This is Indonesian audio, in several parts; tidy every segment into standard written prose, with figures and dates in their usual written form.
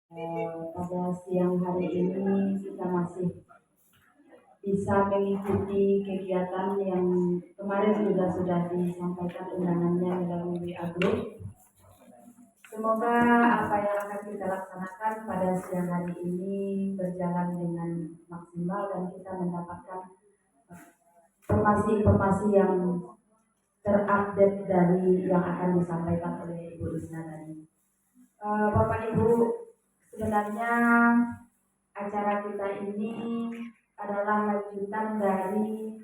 Pada siang hari ini kita masih bisa mengikuti kegiatan yang kemarin juga sudah disampaikan undangannya melalui WA Group. Semoga apa yang akan kita laksanakan pada siang hari ini berjalan dengan maksimal dan kita mendapatkan informasi-informasi yang terupdate dari yang akan disampaikan oleh Ibu Risna tadi. Bapak Ibu, sebenarnya acara kita ini adalah lanjutan dari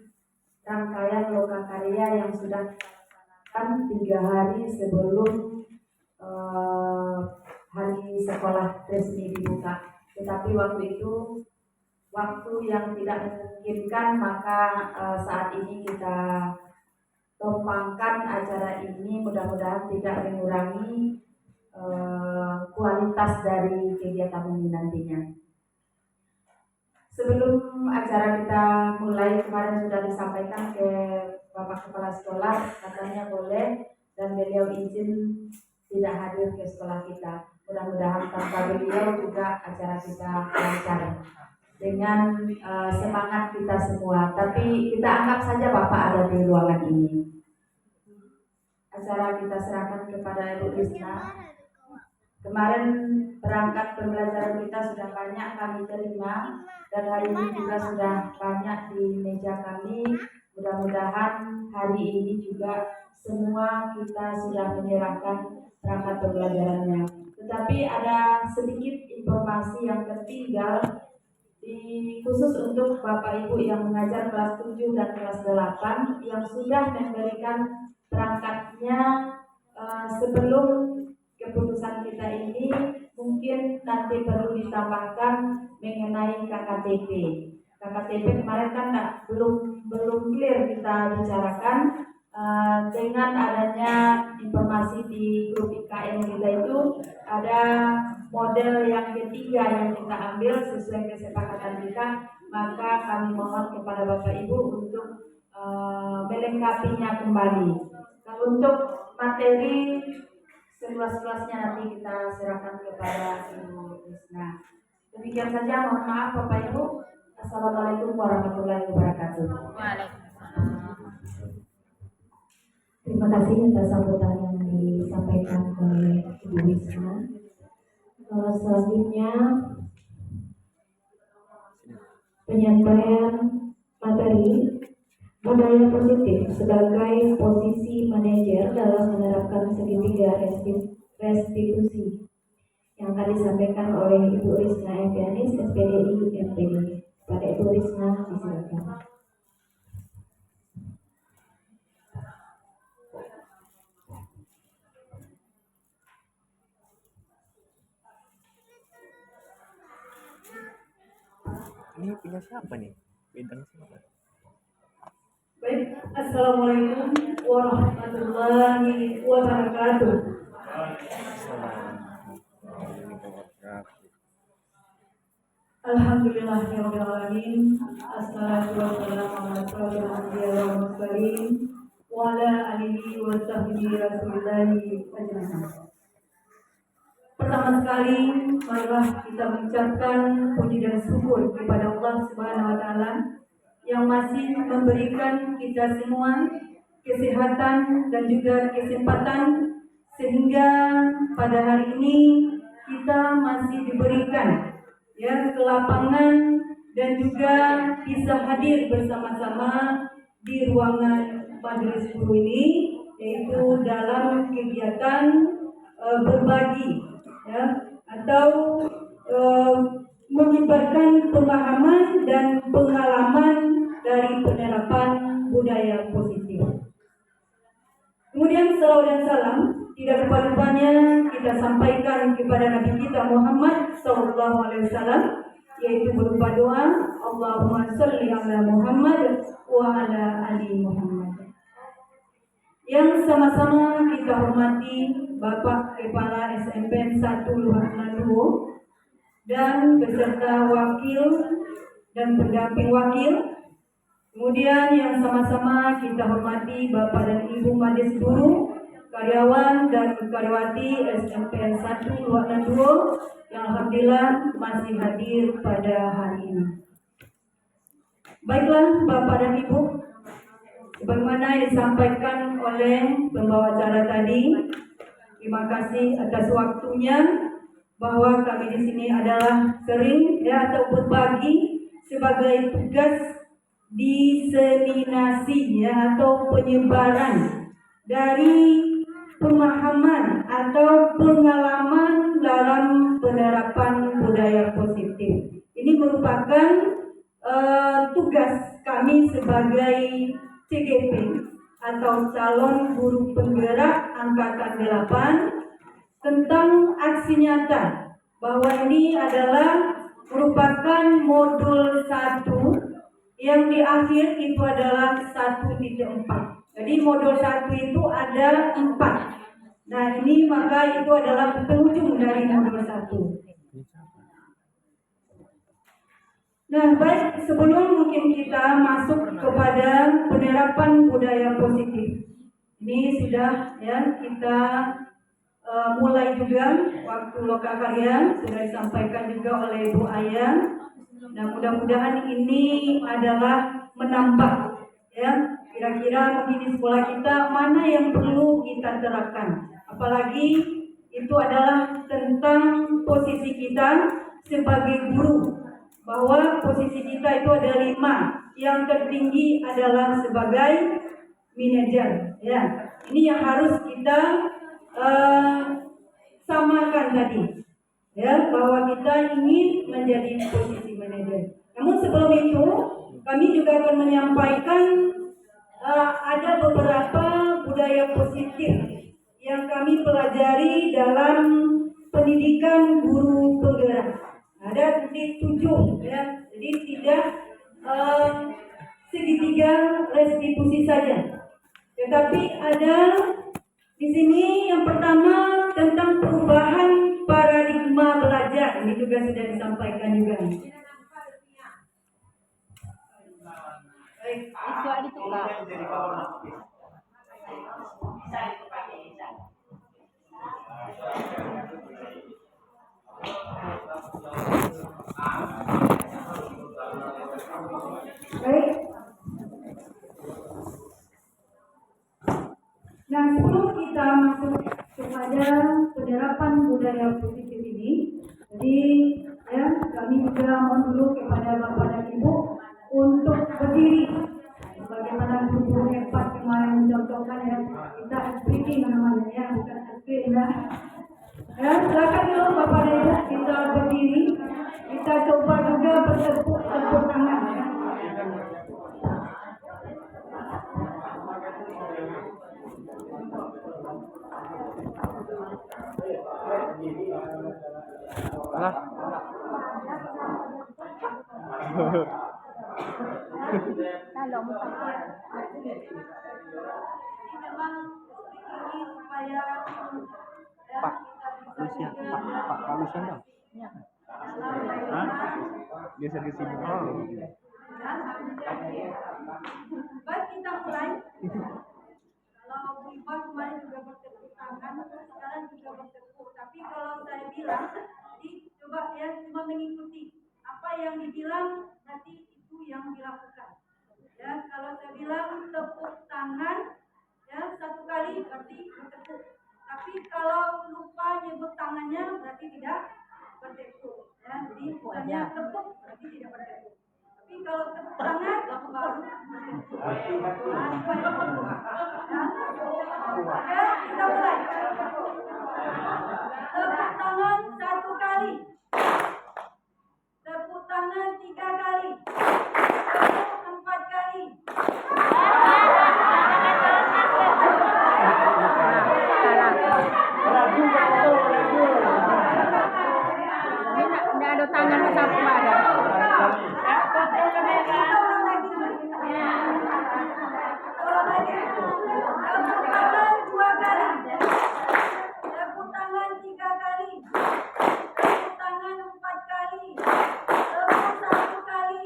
rangkaian lokakarya yang sudah dilaksanakan 3 hari sebelum hari sekolah resmi dibuka. Tetapi waktu itu waktu yang tidak memungkinkan, maka saat ini kita tumpangkan acara ini, mudah-mudahan tidak mengurangi kualitas dari kegiatan ini nantinya. Sebelum acara kita mulai, kemarin sudah disampaikan ke Bapak Kepala Sekolah, katanya boleh dan beliau izin tidak hadir ke sekolah kita. Mudah-mudahan tanpa beliau juga acara kita lancar dengan semangat kita semua. Tapi kita anggap saja Bapak ada di ruangan ini. Acara kita serahkan kepada Ibu Risna. Kemarin perangkat pembelajaran kita sudah banyak kami terima dan hari ini juga sudah banyak di meja kami. Mudah-mudahan hari ini juga semua kita sudah menyerahkan perangkat pembelajarannya. Tetapi ada sedikit informasi yang tertinggal khusus untuk Bapak Ibu yang mengajar kelas 7 dan kelas 8 yang sudah memberikan perangkatnya sebelum keputusan kita ini. Mungkin nanti perlu ditambahkan mengenai KKTP. KKTP kemarin kan belum clear kita bicarakan. Dengan adanya informasi di grup IKN kita itu ada model yang ketiga yang kita ambil sesuai kesepakatan kita, maka kami mohon kepada Bapak Ibu untuk melengkapinya kembali. Kalau untuk materi seluas-luasnya nanti kita serahkan kepada Ibu Risna. Demikian saja, mohon maaf Bapak Ibu. Assalamualaikum warahmatullahi wabarakatuh. Terima kasih atas sambutan yang disampaikan oleh Ibu Risna. Selanjutnya penyampaian materi budaya positif sebagai posisi manajer dalam menerapkan segitiga restitusi yang akan disampaikan oleh Ibu Risna Evianis, SPDI MPD. Pada Ibu Risna, disilakan. Ini punya siapa nih? Bidang siapa? Baik, Assalamualaikum warahmatullahi wabarakatuh. Alhamdulillahirrahmanirrahim. Assalatu wassalamu ala asyrofil anbiya'i wal mursalin wa ala alihi wa sahbihi rasulillahi ajma'in. Pertama sekali, marilah kita mengucapkan puji dan syukur kepada Allah Subhanahu wa taala yang masih memberikan kita semua kesehatan dan juga kesempatan sehingga pada hari ini kita masih diberikan kelapangan dan juga bisa hadir bersama-sama di ruangan majelis guru ini, yaitu dalam kegiatan berbagi atau menyebarkan pemahaman dan pengalaman dari penerapan budaya positif. Kemudian salawat dan salam tidak lupa-lupanya kita sampaikan kepada Nabi kita Muhammad SAW, yaitu berupa doa Allahumma sholli ala Muhammad wa ala ali Muhammad. Yang sama-sama kita hormati Bapak Kepala SMP 1 Luhak Manado dan beserta wakil dan pendamping wakil. Kemudian yang sama-sama kita hormati Bapak dan Ibu Majelis Guru, karyawan dan karyawati SMPN 1 Luaknanduo yang alhamdulillah masih hadir pada hari ini. Baiklah Bapak dan Ibu, sebagaimana yang disampaikan oleh pembawa acara tadi, terima kasih atas waktunya, bahwa kami di sini adalah sering atau berbagi sebagai tugas diseminasi atau penyebaran dari pemahaman atau pengalaman dalam penerapan budaya positif. Ini merupakan tugas kami sebagai CGP atau calon guru penggerak angkatan 8 tentang aksi nyata, bahwa ini adalah merupakan modul 1 yang di akhir itu adalah 1.4. Jadi modul 1 itu ada 4. Nah ini maka itu adalah penghujung dari modul 1. Nah, baik, sebelum mungkin kita masuk kepada penerapan budaya positif, ini sudah kita mulai juga waktu lokal karya sudah disampaikan juga oleh Bu Ayah. Nah, mudah-mudahan ini adalah menambah kira-kira mungkin di sekolah kita mana yang perlu kita terapkan. Apalagi itu adalah tentang posisi kita sebagai guru, bahwa posisi kita itu ada 5. Yang tertinggi adalah sebagai manajer. Ini yang harus kita samakan tadi, bahwa kita ingin menjadi posisi manajer. Namun sebelum itu, kami juga akan menyampaikan ada beberapa budaya positif yang kami pelajari dalam pendidikan guru penggerak. Ada di 7, jadi tidak segitiga restitusi saja, tetapi ada di sini yang pertama tentang perubahan paradigma belajar. Ini juga sudah disampaikan juga. Baik. Itu ada tukar. Baik. Nah, sebelum kita masuk kepada penerapan budaya positif ini, jadi kami juga mohon dulu kepada Bapak dan Ibu untuk berdiri. Bagaimana guru hebat kemarin mencontohkan kita speaking namanya bukan speaking silakan dulu Bapak dan Ibu kita berdiri. Kita coba juga bertepuk tangan Kalau Pak Lucian dong. Geser ke sini. Baik, kita mulai. Kalau Ibu kemarin juga bertepuk tangan, sekarang juga bertepuk. Tapi kalau saya bilang, coba cuma mengikuti apa yang dibilang, nanti itu yang dilakukan. Kalau saya bilang tepuk tangan, 1 kali berarti bertepuk. Tapi kalau lupa nyebut tangannya berarti tidak bertepuk. Jadi misalnya tepuk berarti tidak bertepuk. Tapi kalau tepuk tangan baru bertepuk. Kita mulai. Tepuk tangan 1 kali. Tepuk tangan 3 kali. Tepuk 4 kali. Tidak ada tangan sapu ada. Tepuk tangan 2 kali. Tepuk tangan 3 kali. Tepuk tangan 4 kali. Tepuk 1 kali.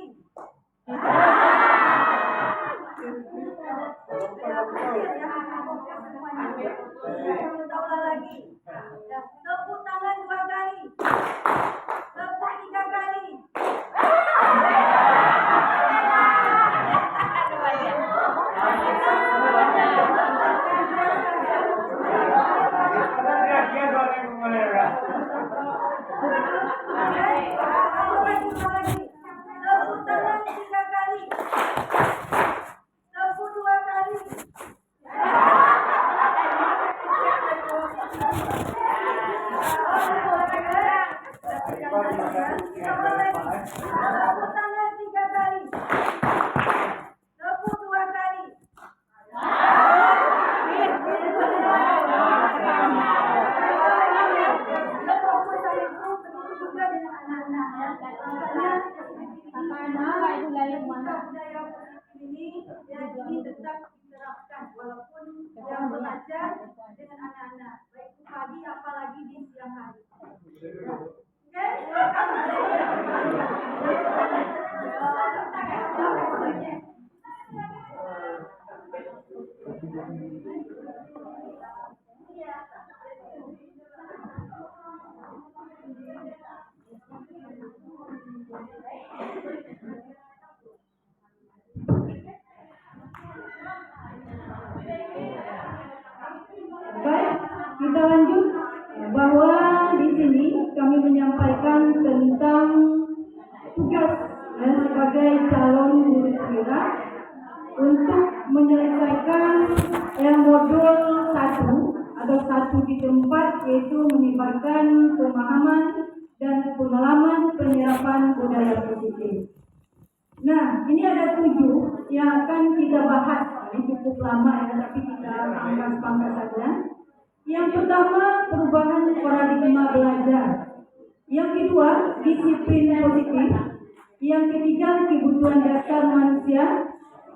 tetap diterapkan walaupun jam belajar dengan anak-anak baik itu pagi apalagi di siang hari. Oke? Baik, kita lanjut bahwa di sini kami menyampaikan tentang tugas sebagai calon guru perwira untuk menyelesaikan modul 1 atau 1 di tempat, yaitu menyebarkan pemahaman dan pengalaman penyerapan budaya positif. Nah, ini ada 7 yang akan kita bahas. Ini cukup lama ya, tapi kita pangkas saja. Yang pertama, perubahan paradigma belajar. Yang kedua, disiplin positif. Yang ketiga, kebutuhan dasar manusia.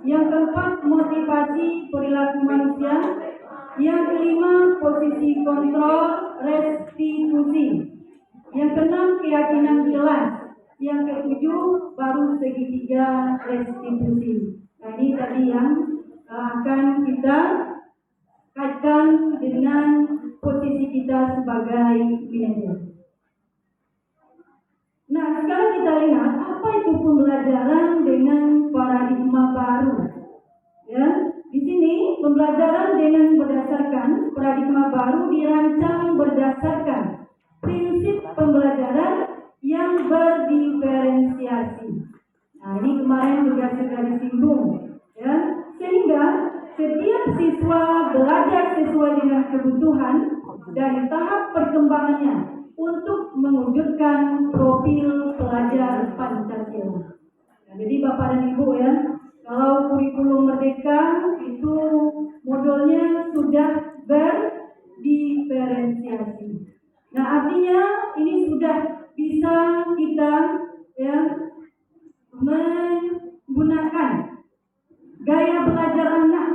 Yang keempat, motivasi perilaku manusia. Yang kelima, posisi kontrol restitusi. Yang keenam, keyakinan jelas. Yang ketujuh, baru segitiga restitusi. Nah, ini tadi yang akan kita kaitkan dengan posisi kita sebagai manajer. Nah, sekarang kita lihat apa itu pembelajaran dengan paradigma baru. Ya, di sini pembelajaran dengan berdasarkan paradigma baru dirancang berdasarkan prinsip pembelajaran yang berdiferensiasi. Nah, ini kemarin juga sudah disinggung, ya, sehingga setiap siswa belajar sesuai dengan kebutuhan dan tahap perkembangannya untuk mewujudkan profil pelajar Pancasila. Nah, jadi Bapak dan Ibu ya, kalau kurikulum Merdeka itu modulnya sudah berdiferensiasi. Nah, artinya ini sudah bisa kita ya menggunakan gaya belajar anak,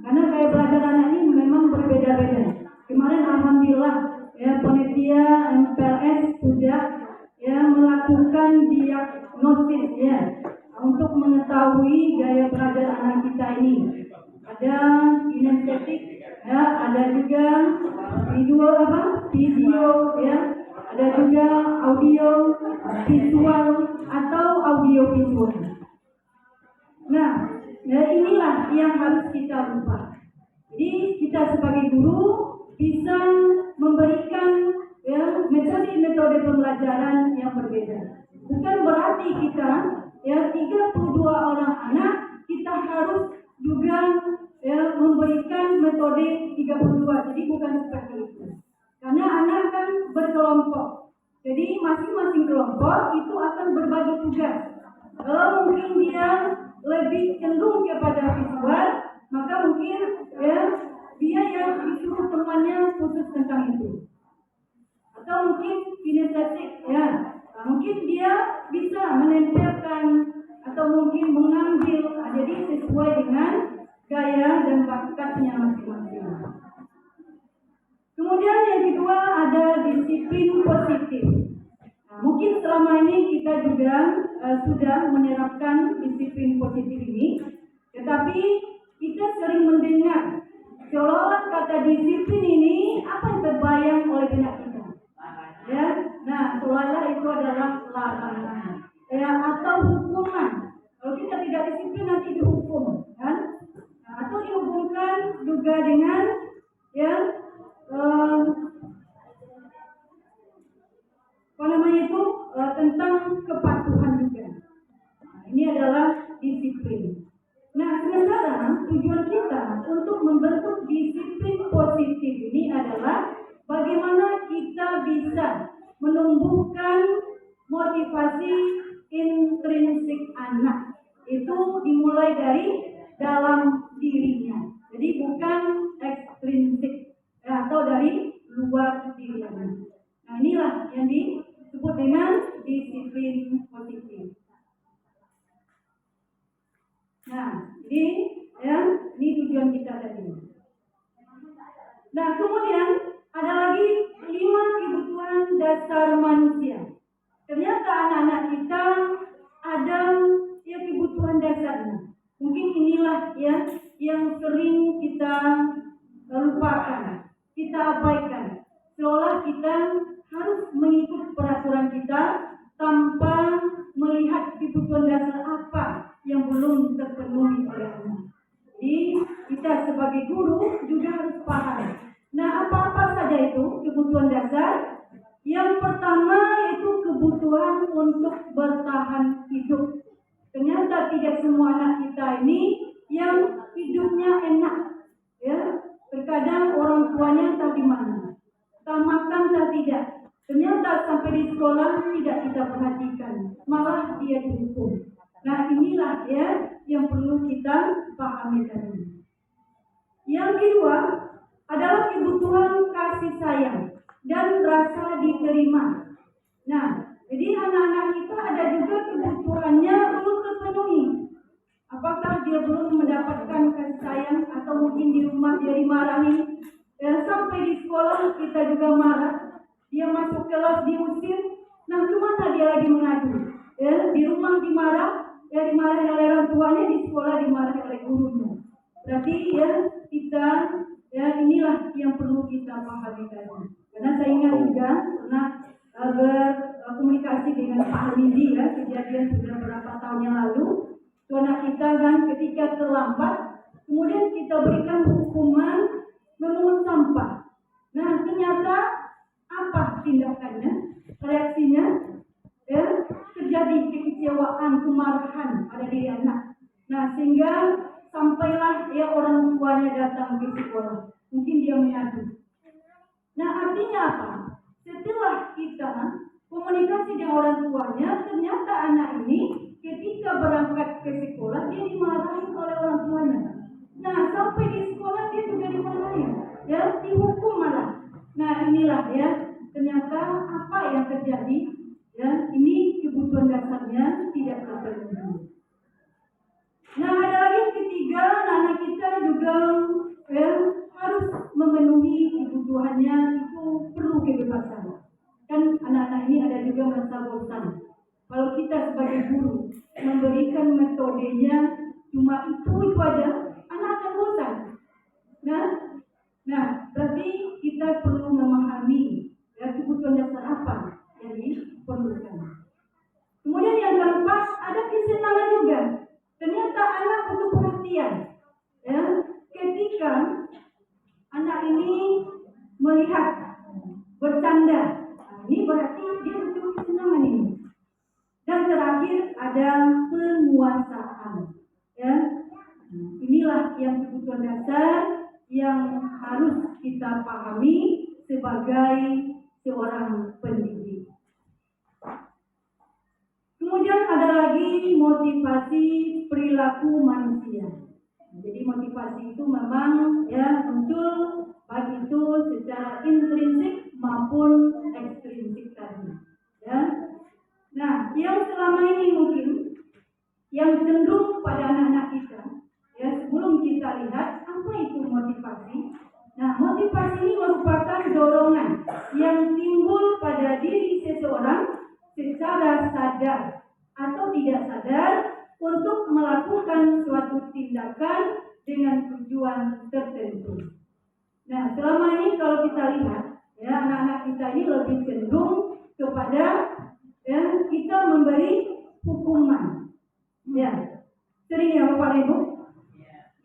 karena gaya belajar anak ini memang berbeda-beda. Kemarin alhamdulillah ya panitia MPLS sudah ya melakukan diagnosis ya untuk mengetahui gaya belajar anak kita ini. Ada kinestetik ya, ada juga video ya, ada juga audio visual atau audio visual. Nah, ya inilah yang harus kita ubah. Jadi kita sebagai guru bisa memberikan ya metode-metode pembelajaran yang berbeda. Bukan berarti kita ya 32 orang anak kita harus juga ya memberikan metode 32. Jadi bukan seperti itu. Karena anak kan berkelompok. Jadi masing-masing kelompok itu akan berbagi tugas. Kalau mungkin dia lebih cenderung kepada visual, maka mungkin ya dia yang disuruh temannya khusus tentang itu. Atau mungkin kinestetik ya, nah, mungkin dia bisa menempelkan atau mungkin mengambil, jadi sesuai dengan gaya dan bakatnya masing-masing. Kemudian yang kedua ada disiplin positif. Nah, mungkin selama ini kita juga sudah menerapkan disiplin positif ini, tetapi kita sering mendengar seolah-olah kata disiplin ini apa yang terbayang oleh benak kita. Ya, nah seolah-olah itu adalah larangan ya, atau hukuman. Kalau kita tidak disiplin nanti dihukum, kan? Nah, atau dihubungkan juga dengan ya tentang kepatuhan juga. Nah, ini adalah disiplin. Nah, sementara tujuan kita untuk membentuk disiplin positif ini adalah bagaimana kita bisa menumbuhkan motivasi intrinsik anak. Itu dimulai dari dalam dirinya. Jadi bukan ekstrinsik atau dari luar dirinya. Nah, inilah yang disebut dengan disiplin positif. Nah, jadi ya, ini tujuan kita tadi. Nah, kemudian ada lagi 5 kebutuhan dasar manusia. Ternyata anak-anak kita ada ya kebutuhan dasarnya. Mungkin inilah ya yang sering kita lupakan, kita abaikan. Seolah kita harus mengikut peraturan kita tanpa melihat kebutuhan dasar apa yang belum terpenuhi oleh anak. Jadi kita sebagai guru juga harus paham. Nah, apa-apa saja itu kebutuhan dasar? Yang pertama itu kebutuhan untuk bertahan hidup. Ternyata tidak semua anak kita ini yang hidupnya enak. Ya, terkadang orang tuanya entah di mana, entah makan entah tidak. Ternyata sampai di sekolah tidak kita perhatikan, malah dia dihukum. Nah, inilah ya yang perlu kita pahami tadi. Yang kedua adalah kebutuhan kasih sayang dan rasa diterima. Nah, jadi anak-anak kita ada juga kebutuhannya belum terpenuhi. Apakah dia belum mendapatkan kasih sayang atau mungkin di rumah dia dimarahi? Ya, sampai di sekolah kita juga marah. Dia masuk kelas diusir. Nah, kemana dia lagi mengadu? Ya, di rumah dimarahi oleh orang tuanya, di sekolah dimarahi oleh gurunya. Berarti ya kita ya inilah yang perlu kita pahami tadi. Karena saya ingat juga pernah berkomunikasi dengan Pak Hamidi ya, kejadian sudah beberapa tahun yang lalu. Anak kita kan ketika terlambat, kemudian kita berikan hukuman memungut sampah. Nah, ternyata apa tindakannya, reaksinya? Ya, terjadi kekecewaan, kemarahan pada diri anak. Nah, sehingga sampailah ya orang tuanya datang ke sekolah. Mungkin dia mengadu. Nah, artinya apa? Setelah kita komunikasi dengan orang tuanya, ternyata anak ini ketika berangkat ke sekolah dia dimarahi oleh orang tuanya. Nah, sampai di sekolah dia juga dimarahi, ya, dihukum malah. Nah, inilah ya, ternyata apa yang terjadi? Ya, ini kebutuhan dasarnya tidak terpenuhi. Nah, ada lagi yang ketiga, anak kita juga ya, harus memenuhi kebutuhannya, itu perlu kebebasan. Kan anak-anak ini ada juga merasa bosan. Kalau kita sebagai guru memberikan metodenya cuma itu aja, anak akan bosan. Nah, berarti kita perlu memahami ya, kebutuhan dasar apa yang diperlukan. Kemudian yang keempat, ada kesenangan juga. Ternyata anak butuh perhatian. Ya, ketika anak ini melihat bercanda, nah, ini berarti dia butuh kesenangan ini. Dan terakhir ada penguasaan. Ya, inilah yang kebutuhan dasar yang harus kita pahami sebagai seorang pendidik. Kemudian ada lagi motivasi perilaku manusia. Jadi motivasi itu memang ya muncul baik itu secara intrinsik maupun ekstrinsik tadi. Ya. Nah, yang selama ini mungkin yang cenderung pada anak-anak kita, ya sebelum kita lihat apa itu motivasi. Nah, motivasi ini merupakan dorongan yang timbul pada diri seseorang secara sadar atau tidak sadar untuk melakukan suatu tindakan dengan tujuan tertentu. Nah, selama ini kalau kita lihat, ya anak-anak kita ini lebih cenderung kepada ya kita memberi hukuman. Ya, sering ya Bapak Ibu?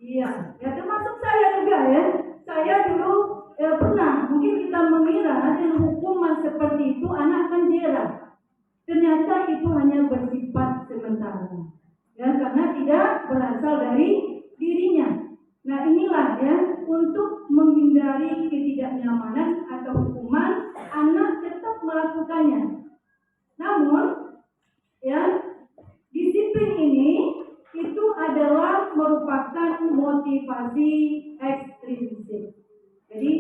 Iya, ya termasuk saya juga ya. Saya dulu pernah, mungkin kita mengira dengan hukuman seperti itu anak akan jerah. Ternyata itu hanya bersifat sementara, ya karena tidak berasal dari dirinya. Nah inilah ya untuk menghindari ketidaknyamanan atau hukuman, anak tetap melakukannya. Namun, ya disiplin ini itu adalah merupakan motivasi ekstrinsik. Jadi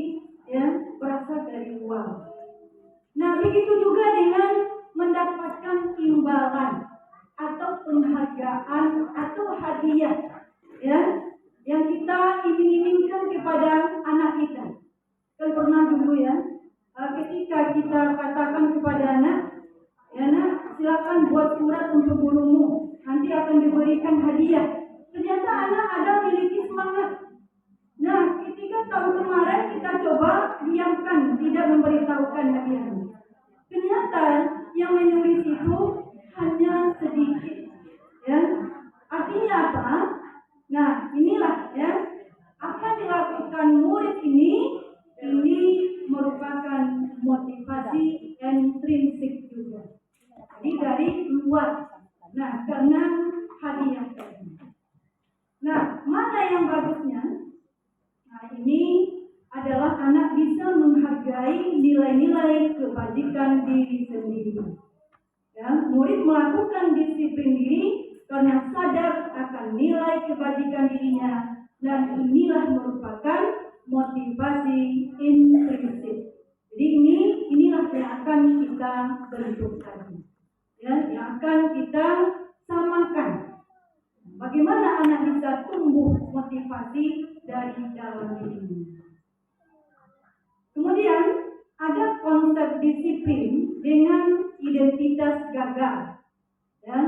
ya berasal dari luar. Nah begitu juga dengan mendapatkan imbalan atau penghargaan atau hadiah, ya yang kita iming-imingkan kepada anak kita. Kan pernah dulu ya, ketika kita katakan kepada anak, ya nak, silakan buat surat untuk gurumu, nanti akan diberikan hadiah. Ternyata anak ada memiliki semangat. Nah, ketika tahun kemarin kita coba diamkan, tidak memberitahukan hadiahnya. Ternyata yang menulis itu hanya sedikit, ya. Artinya apa? Nah, inilah ya, apa yang dilakukan murid ini merupakan motivasi intrinsik juga. Jadi dari luar. Nah, karena hadiah tadi. Nah, mana yang bagusnya? Nah, ini adalah anak bisa menghargai nilai-nilai kebajikan diri sendiri. Ya, murid melakukan disiplin diri karena sadar akan nilai kebajikan dirinya, dan inilah merupakan motivasi intrinsik. Jadi inilah yang akan kita bentuk tadi, ya, yang akan kita samakan. Bagaimana anak bisa tumbuh motivasi dari dalam dirinya. Kemudian ada konsep disiplin dengan identitas gagal. Ya,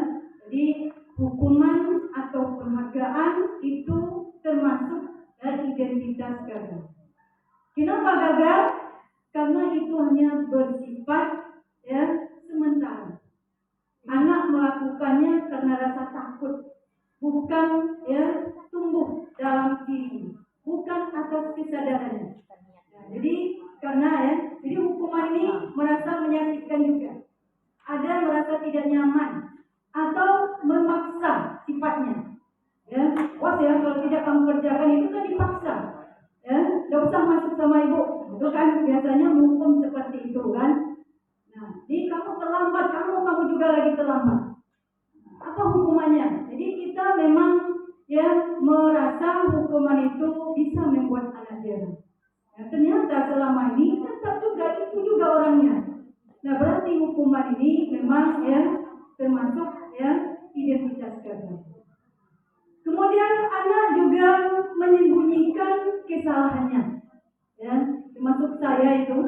jadi hukuman atau penghargaan itu termasuk dari identitas gagal. Kenapa gagal? Karena itu hanya bersifat ya sementara. Anak melakukannya karena rasa takut, bukan ya tumbuh dalam diri, bukan atas kesadarannya. Nah, jadi karena ya, jadi hukuman ini merasa menyakitkan juga. Ada merasa tidak nyaman atau memaksa sifatnya. Ya, was ya kalau tidak kamu kerjakan itu kan dipaksa. Ya, tidak usah masuk sama ibu. Itu kan biasanya hukum seperti itu kan. Nah, ini kamu terlambat, kamu juga lagi terlambat. Apa hukumannya? Jadi kita memang ya merasa hukuman itu bisa membuat anak jerah. Ya, ternyata selama ini tetap juga itu juga orangnya. Nah, berarti hukuman ini memang ya termasuk ya identitas gagal. Kemudian anak juga menyembunyikan kesalahannya. Ya, termasuk saya itu.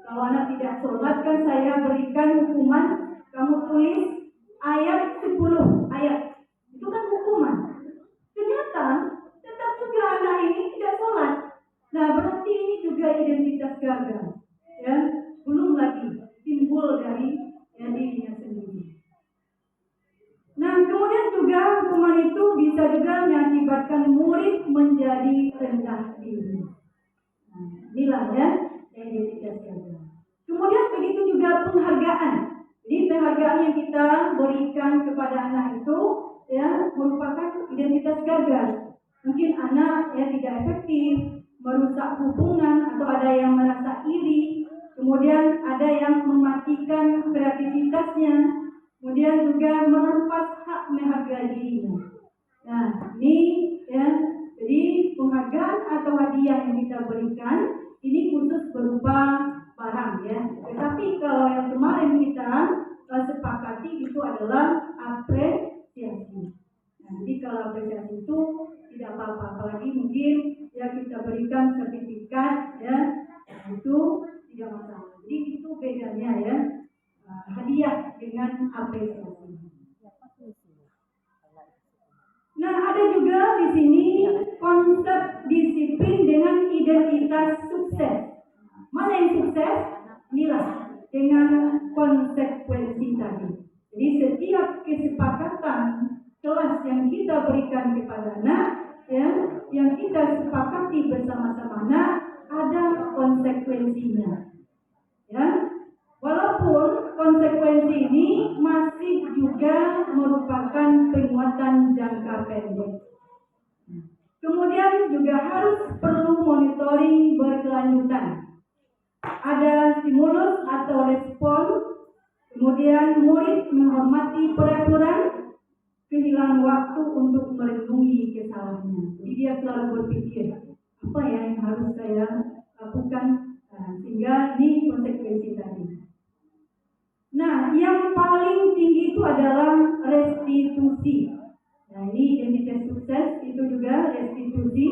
Kalau anak tidak sholat kan saya berikan hukuman, kamu tulis ayat 10 ayat. Itu kan hukuman. Ternyata tetap juga anak ini tidak sholat. Nah, berarti ini juga identitas gagal. Ya, belum lagi timbul dari dirinya sendiri. Nah, kemudian juga hukuman itu bisa juga mengakibatkan murid menjadi rendah diri. Nah, inilah ya identitas gagal. Kemudian begitu juga penghargaan. Jadi penghargaan yang kita berikan kepada anak itu ya merupakan identitas gagal. Mungkin anak ya tidak efektif, merusak hubungan, atau ada yang merasa iri, kemudian ada yang mematikan kreativitasnya, kemudian juga merampas hak menghargai dirinya. Nah, ini ya, jadi penghargaan atau hadiah yang kita berikan ini khusus berupa barang ya. Tetapi kalau yang kemarin kita sepakati itu adalah apresiasi. Nah, jadi kalau apresiasi itu tidak apa-apa, apalagi mungkin ya kita berikan sertifikat ya, itu tidak masalah. Jadi itu bedanya ya, hadiah dengan apresiasi. Nah, ada juga di sini konsep disiplin dengan identitas sukses. Mana yang sukses? Inilah dengan konsekuensi tadi. Jadi setiap kesepakatan kelas yang kita berikan kepada anak, ya, yang kita sepakati bersama-sama anak, ada konsekuensinya. Ya, walaupun konsekuensi ini masih juga merupakan penguatan jangka pendek. Kemudian juga harus perlu monitoring berkelanjutan. Ada stimulus atau respon, kemudian murid menghormati peraturan, kehilangan waktu untuk merenungi kesalahannya. Jadi dia selalu berpikir, apa ya yang harus saya lakukan, sehingga ini konsekuensi tadi. Nah, yang paling tinggi itu adalah restitusi. Nah, ini identitas sukses itu juga restitusi,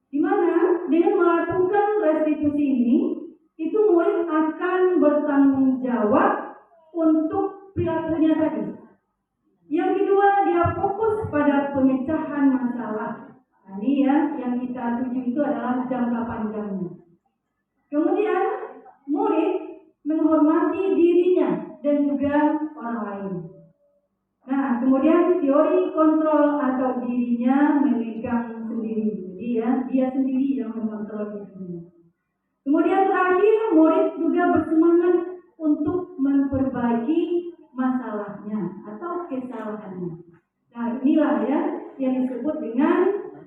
di mana dengan melakukan restitusi ini, itu murid akan bertanggung jawab untuk perilakunya tadi. Yang kedua, dia fokus pada pemecahan masalah. Nah, ini ya, yang kita tuju itu adalah jangka panjangnya. Kemudian, murid menghormati dirinya dan juga orang lain. Nah, kemudian teori kontrol atau dirinya memegang sendiri. Jadi ya, dia sendiri yang mengontrol dirinya. Kemudian terakhir, murid juga bersemangat untuk memperbaiki masalahnya atau kesalahannya. Nah, inilah ya yang disebut dengan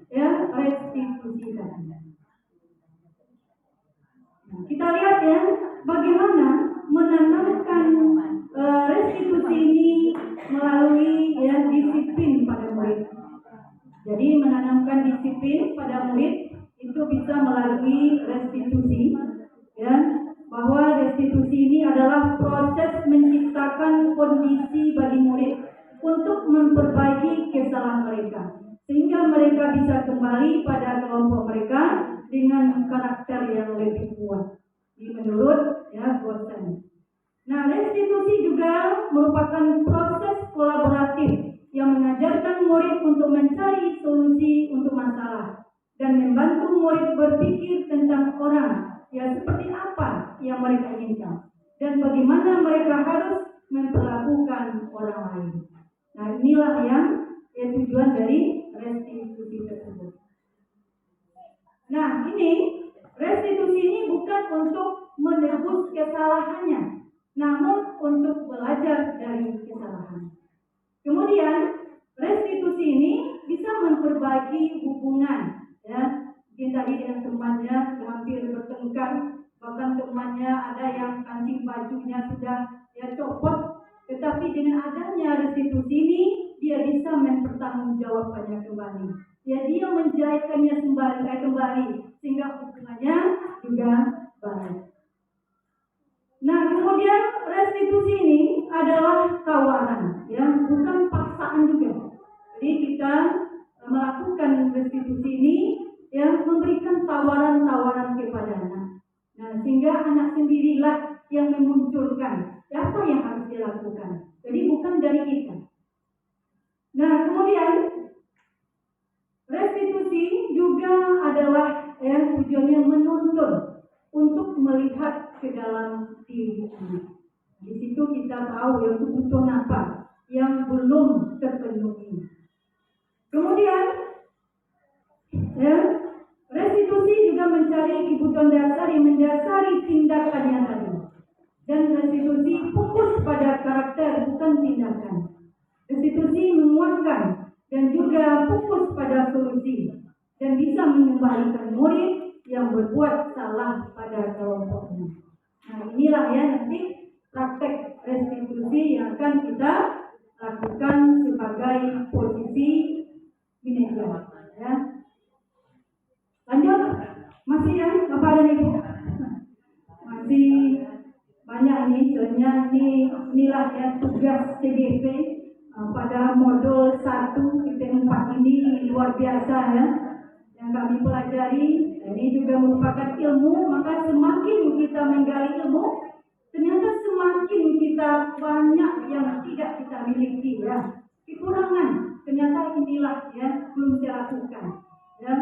ya restitusi tadi. Nah, kita lihat ya bagaimana menanamkan restitusi ini melalui ya disiplin pada murid. Jadi menanamkan disiplin pada murid itu bisa melalui restitusi, ya, bahwa restitusi ini adalah proses menciptakan kondisi bagi murid untuk memperbaiki kesalahan mereka, sehingga mereka bisa kembali pada kelompok mereka dengan karakter yang lebih kuat. Ini menurut ya Gosen. Nah, restitusi juga merupakan proses kolaboratif yang mengajarkan murid untuk mencari solusi untuk masalah dan membantu murid berpikir tentang orang, ya seperti apa yang mereka inginkan dan bagaimana mereka harus memperlakukan orang lain. Nah, inilah yang tujuan dari restitusi tersebut. Nah, ini restitusi ini bukan untuk menebus kesalahannya, namun untuk belajar dari kesalahan. Kemudian restitusi ini bisa memperbaiki hubungan, ya. Mungkin tadi dengan temannya hampir bertengkar, bahkan temannya ada yang kancing bajunya sudah ya copot, tetapi dengan adanya restitusi ini dia bisa mempertanggungjawabkannya kembali. Ya, dia menjahitkannya kembali sehingga hubungannya juga baik. Nah, kemudian restitusi ini adalah tawaran, ya, bukan paksaan juga. Jadi kita melakukan restitusi ini, ya, memberikan tawaran-tawaran kepada anak. Nah, sehingga anak sendirilah yang memunculkan apa yang harus dilakukan. Jadi bukan dari kita. Nah, kemudian restitusi juga adalah ya tujuannya menuntun untuk melihat ke dalam diri anak. Di situ kita tahu yang kebutuhan apa yang belum terpenuhi. Kemudian, ya, restitusi juga mencari kebutuhan dasar yang mendasari tindakannya tadi. Dan restitusi fokus pada karakter bukan tindakan. Restitusi menguatkan dan juga fokus pada solusi dan bisa mengembalikan murid yang berbuat salah pada kelompoknya. Nah, inilah ya nanti praktek restitusi yang akan kita lakukan sebagai posisi manajer. Ya. Lanjut, masih ya Bapak dan Ibu, masih banyak ini, soalnya inilah ya tugas CGP pada modul 1 PT4 ini luar biasa ya yang kami pelajari. Ini juga merupakan ilmu, maka semakin kita menggali ilmu, ternyata semakin kita banyak yang tidak kita miliki ya. Kekurangan, ternyata inilah ya belum saya lakukan. Ya,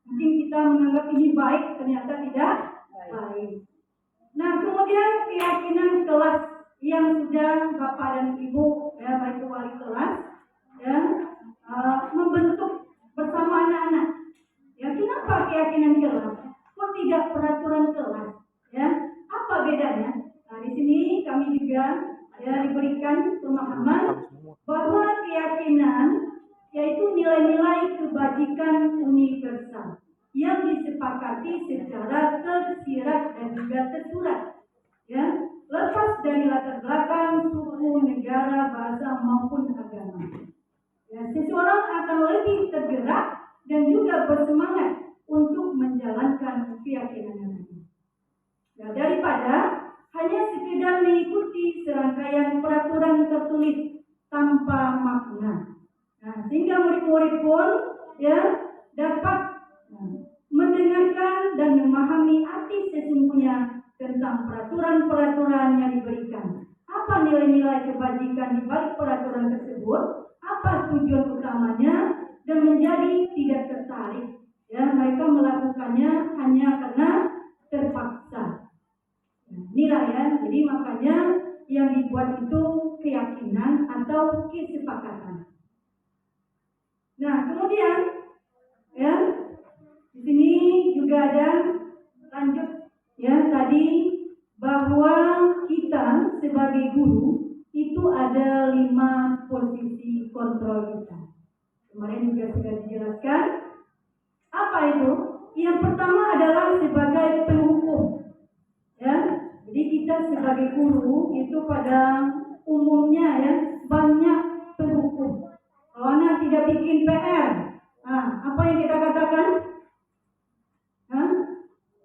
mungkin kita menganggap ini baik, ternyata tidak baik. Nah, kemudian keyakinan kelas yang sudah Bapak dan Ibu ya baik wali kelas ya membentuk bersama anak-anak. Ya, kenapa keyakinan kelas? Kok tidak peraturan kelas? Ya, apa bedanya? Nah, di sini kami juga ya diberikan pemahaman bahwa keyakinan yaitu nilai-nilai kebajikan universal yang disepakati secara tersirat dan juga tersurat. Ya, lepas dari latar belakang, suku, negara, bahasa maupun agama. Ya, seseorang akan lebih tergerak dan juga bersemangat untuk menjalankan keyakinannya. Nah, daripada hanya sekedar mengikuti serangkaian peraturan tertulis tanpa makna. Nah, sehingga murid pun ya dapat mendengarkan dan memahami arti sesungguhnya tentang peraturan-peraturan yang diberikan. Apa nilai-nilai kebajikan di balik peraturan tersebut? Apa tujuan utamanya? Dan menjadi tidak tertarik. Ya, mereka melakukannya hanya karena terpaksa. Inilah ya, jadi makanya yang dibuat itu keyakinan atau kesepakatan. Nah, kemudian ya di sini juga ada lanjut ya tadi bahwa kita sebagai guru itu ada 5 posisi kontrol kita. Kemarin juga sudah dijelaskan. Apa itu? Yang pertama adalah sebagai penghukum. Ya, jadi kita sebagai guru itu pada umumnya ya banyak penghukum. Kalau anak tidak bikin PR, apa yang kita katakan?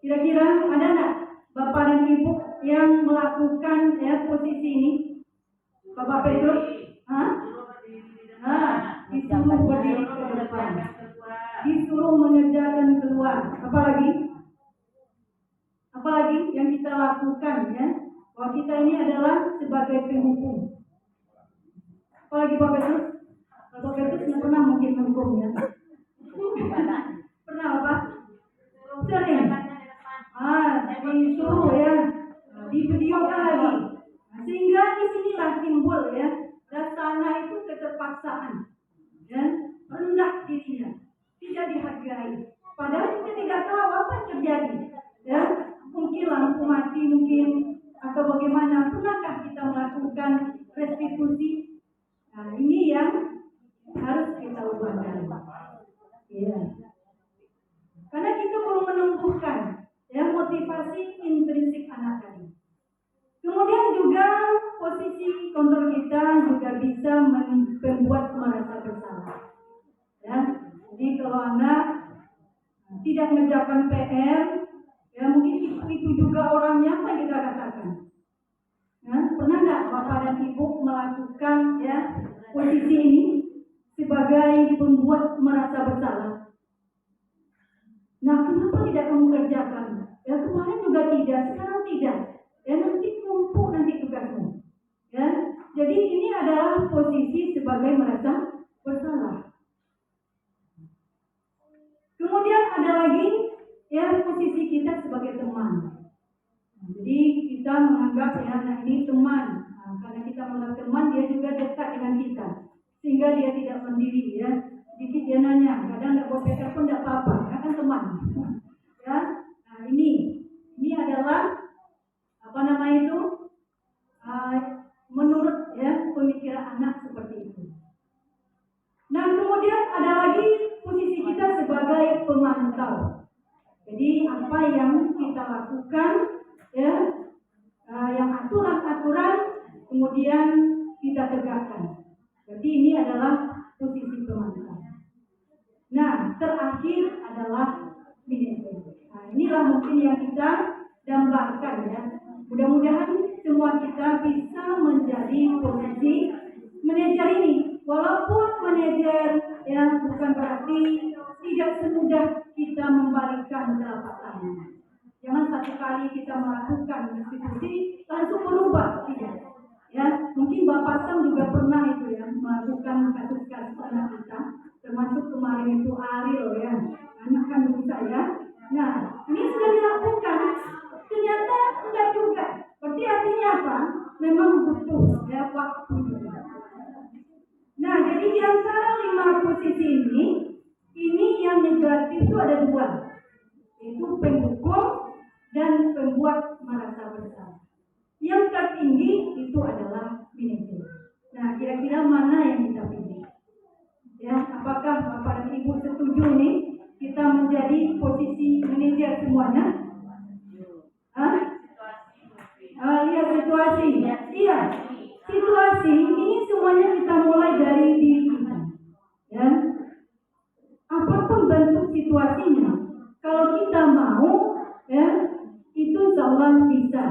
Kira-kira ada nggak Bapak dan Ibu yang melakukan ya posisi ini? Bapak Petrus? Disuruh berdiri ke depan, disuruh mengerjakan keluar. Apalagi yang kita lakukan ya? Bahwa kita ini adalah sebagai penghukum. Apalagi Bapak Petrus? Bapak Petrus nggak pernah mungkin menghukum ya? Pernah apa? Sering. Disuruh ya, divideokan lagi. Sehingga di sinilah timbul ya rasa anak itu keterpaksaan, ya, rendah dirinya, tidak dihargai. Padahal kita tidak tahu apa yang terjadi, ya, mungkin lampu mati mungkin atau bagaimana. Pernahkah kita melakukan restitusi? Nah, ini yang harus kita ubahkan. Ya. Karena kita perlu menumbuhkan ya motivasi intrinsik anak tadi. Kemudian juga posisi kontrol kita juga bisa membuat merasa bersalah. Ya, jadi kalau anak tidak mengerjakan PR, ya mungkin itu juga orangnya apa kita katakan. Ya, pernah nggak Bapak dan Ibu melakukan ya posisi ini sebagai pembuat merasa bersalah? Nah, kenapa tidak kamu kerjakan? Ya kemarin juga tidak, sekarang tidak. Ya nanti numpuk nanti tugasmu. Ya, jadi ini adalah posisi sebagai merasa bersalah. Kemudian ada lagi ya posisi kita sebagai teman. Jadi kita menganggap ya nah ini teman. Karena kita menganggap teman, dia juga dekat dengan kita, sehingga dia tidak mandiri ya. Sedikit dia nanya, kadang tidak buat PR pun tidak apa-apa, karena kan teman. Ya, nah ini adalah apa namanya itu menurut ya pemikiran anak seperti itu. Nah kemudian ada lagi posisi kita sebagai pemantau. Jadi apa yang kita lakukan ya yang aturan-aturan kemudian kita tegakkan. Jadi ini adalah posisi pemantau. Nah terakhir adalah manajer. Nah inilah mungkin yang kita gambarkan ya. Mudah-mudahan semua kita bisa menjadi posisi manajer ini. Walaupun manajer yang bukan berarti tidak semudah kita membalikkan telapak tangan. Jangan satu kali kita melakukan institusi langsung berubah, tidak. Ya, mungkin Bapak Sam juga pernah itu ya melakukan kasus-kasus anak kita, termasuk kemarin itu Ariel ya, anak kandung saya. Nah, ini sudah dilakukan, ternyata enggak juga. Berarti artinya apa? Memang butuh ya waktu juga. Nah, jadi di antara 5 posisi ini yang negatif itu ada 2, yaitu penghukum dan pembuat merasa bersalah. Yang tertinggi itu adalah manajer. Nah, kira-kira mana yang kita pilih? Ya, apakah Bapak dan Ibu setuju nih kita menjadi posisi manajer semuanya? Lihat situasi. Iya, situasi ini semuanya kita mulai dari diri kita. Ya, apapun bentuk situasinya, kalau kita mau, ya itu insya Allah bisa.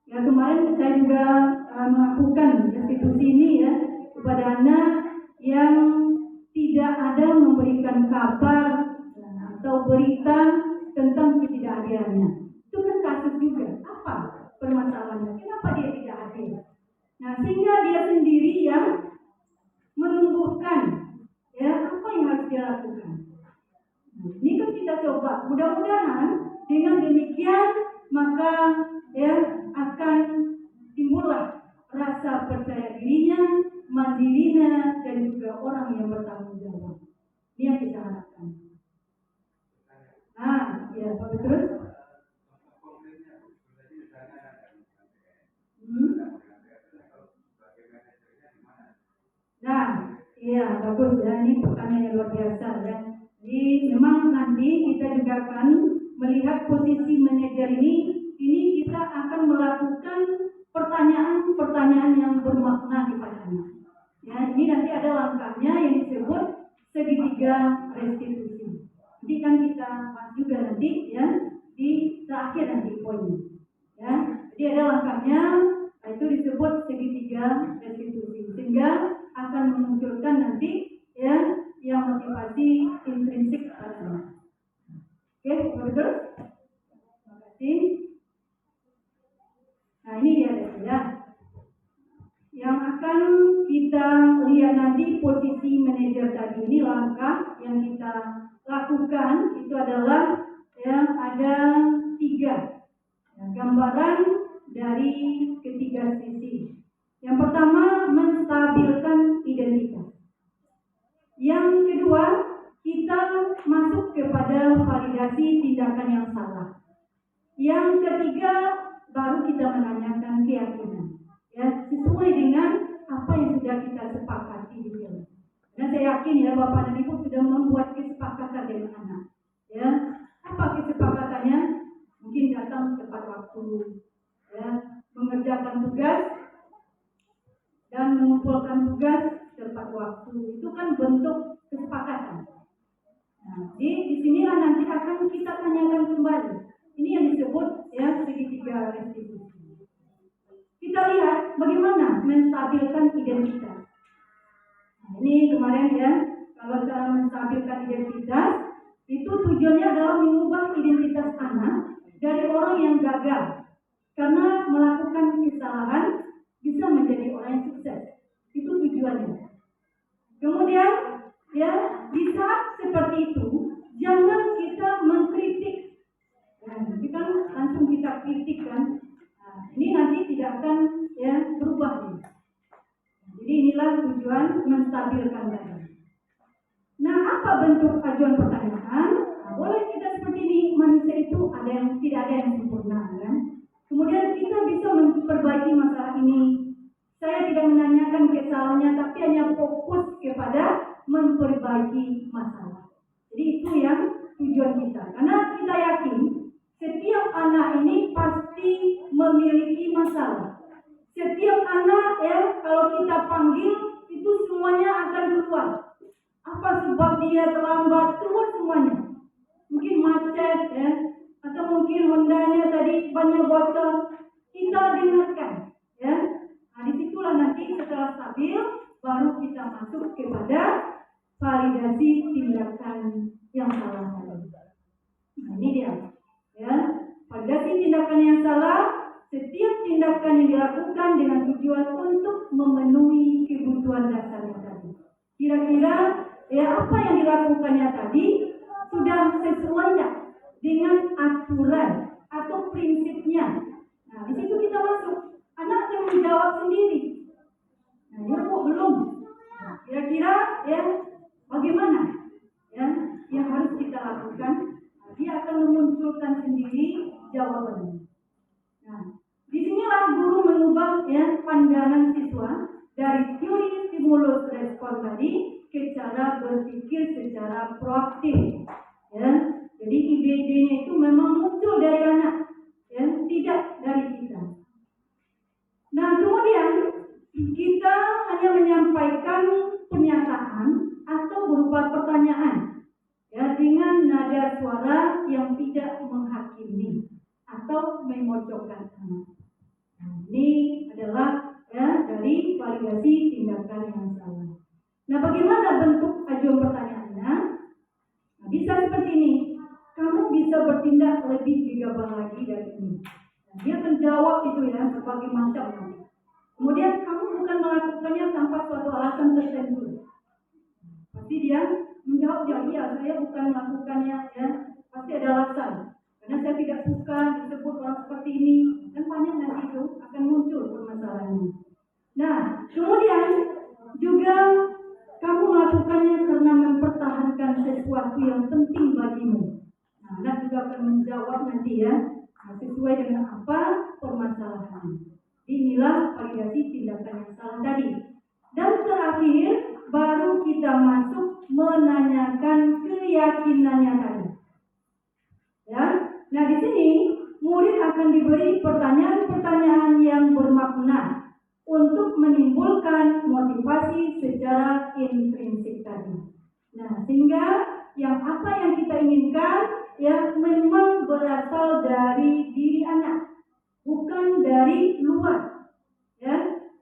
Ya kemarin saya juga melakukan restitusi ini ya kepada anak yang tidak ada memberikan kabar atau berita tentang ketidakadilannya. Itu kan kasus juga. Apa permasalahannya? Kenapa dia tidak hadir? Nah, sehingga dia sendiri yang menumbuhkan apa yang harus dia lakukan. Nah, ini kan kita coba. Mudah-mudahan dengan demikian maka akan timbullah rasa percaya dirinya, mandirinya, dan juga orang yang bertanggung jawab. Ini yang kita harapkan. Nah, ya, Pak Petrus. Nah, iya bagus ya. Ini pertanyaan yang luar biasa ya. Jadi memang nanti kita juga akan melihat posisi manajer ini kita akan melakukan pertanyaan-pertanyaan yang bermakna kepadanya. Ya, ini nanti ada langkahnya yang disebut segitiga restitusi. Nanti kan kita bahas juga nanti ya di terakhir nanti poinnya. Ya, jadi ada langkahnya itu disebut segitiga restitusi sehingga akan memunculkan nanti ya yang motivasi intrinsik tadi. Oke, betul? Terima kasih. Nah, ini dia ya. Yang akan kita lihat nanti posisi manajer tadi ini langkah yang kita lakukan itu adalah ada 3 gambaran dari ketiga sisi. Yang pertama menstabilkan identitas. Yang kedua kita masuk kepada validasi tindakan yang salah. Yang ketiga baru kita menanyakan keyakinan. Ya, sesuai dengan apa yang sudah kita sepakati di sini. Dan saya yakin ya Bapak dan Ibu sudah membuat kesepakatan dengan anak. Ya, apa kesepakatannya? Mungkin datang tepat waktu, ya, mengerjakan tugas dan mengumpulkan tugas tepat waktu. Itu kan bentuk kesepakatan. Nah, di sinilah nanti akan kita tanyakan kembali. Ini yang disebut ya segitiga restitusi. Kita lihat bagaimana menstabilkan identitas. Nah, ini kemarin ya, kalau cara menstabilkan identitas itu tujuannya adalah mengubah identitas anak dari orang yang gagal karena melakukan kesalahan bisa menjadi orang yang sukses. Itu tujuannya. Kemudian ya di saat seperti itu jangan kita mengkritik. Nah, kita langsung kita kritik kan. Ini nanti tidak akan ya berubah nih. Jadi inilah tujuan menstabilkan tadi. Nah, apa bentuk ajuan pertanyaan? Nah, boleh kita seperti ini, manusia itu tidak ada yang sempurna kan. Kemudian kita bisa memperbaiki masalah ini. Saya tidak menanyakan kesalahannya, tapi hanya fokus kepada memperbaiki masalah. Jadi itu yang tujuan kita. Karena kita yakin setiap anak ini pasti memiliki masalah. Setiap anak ya kalau kita panggil itu semuanya akan keluar. Apa sebab dia terlambat? Keluar semuanya. Mungkin macet ya, atau mungkin Hondanya tadi banyak bocor. Kita dengarkan ya. Nah, disitulah nanti setelah stabil baru kita masuk kepada validasi tindakan yang salah tadi. Nah, ini dia. Ya, validasi tindakan yang salah, setiap tindakan yang dilakukan dengan tujuan untuk memenuhi kebutuhan dasarnya tadi. Kira-kira ya apa yang dilakukannya tadi sudah sesuai dengan aturan atau prinsipnya. Nah, di situ kita masuk. Anak yang menjawab sendiri. Nah, dia kok belum. Nah, kira-kira ya bagaimana ya yang harus kita lakukan? Dia akan memunculkan sendiri jawabannya. Nah, disinilah guru mengubah ya pandangan siswa dari teori stimulus respon tadi ke cara berpikir secara proaktif. Ya, jadi ide-idenya itu memang muncul dari anak, ya, tidak dari kita. Nah, kemudian kita hanya menyampaikan pernyataan atau berupa pertanyaan. Ya, dengan nada suara yang tidak menghakimi atau memojokkan anak. Nah, ini adalah ya dari validasi tindakan yang salah. Nah, bagaimana bentuk ajuan pertanyaannya? gegabah lagi dari ini. Nah, dia menjawab itu ya berbagai macam. Kemudian kamu bukan melakukannya tanpa suatu alasan tertentu. Pasti dia menjawab iya saya bukan melakukannya ya pasti ada alasan. Karena saya tidak suka disebut orang seperti ini. Dan banyak nanti itu akan muncul permasalahannya. Nah, kemudian juga kamu melakukannya karena mempertahankan sesuatu yang penting bagimu. Nah, anak juga akan menjawab nanti ya, sesuai dengan apa permasalahannya. Inilah validasi tindakan yang salah tadi. Dan terakhir, baru kita masuk menanyakan keyakinannya tadi. Ya, nah di sini murid akan diberi pertanyaan-pertanyaan yang bermakna untuk menimbulkan motivasi secara intrinsik tadi. Nah, sehingga yang apa yang kita inginkan ya memang berasal dari diri anak, bukan dari luar. Ya.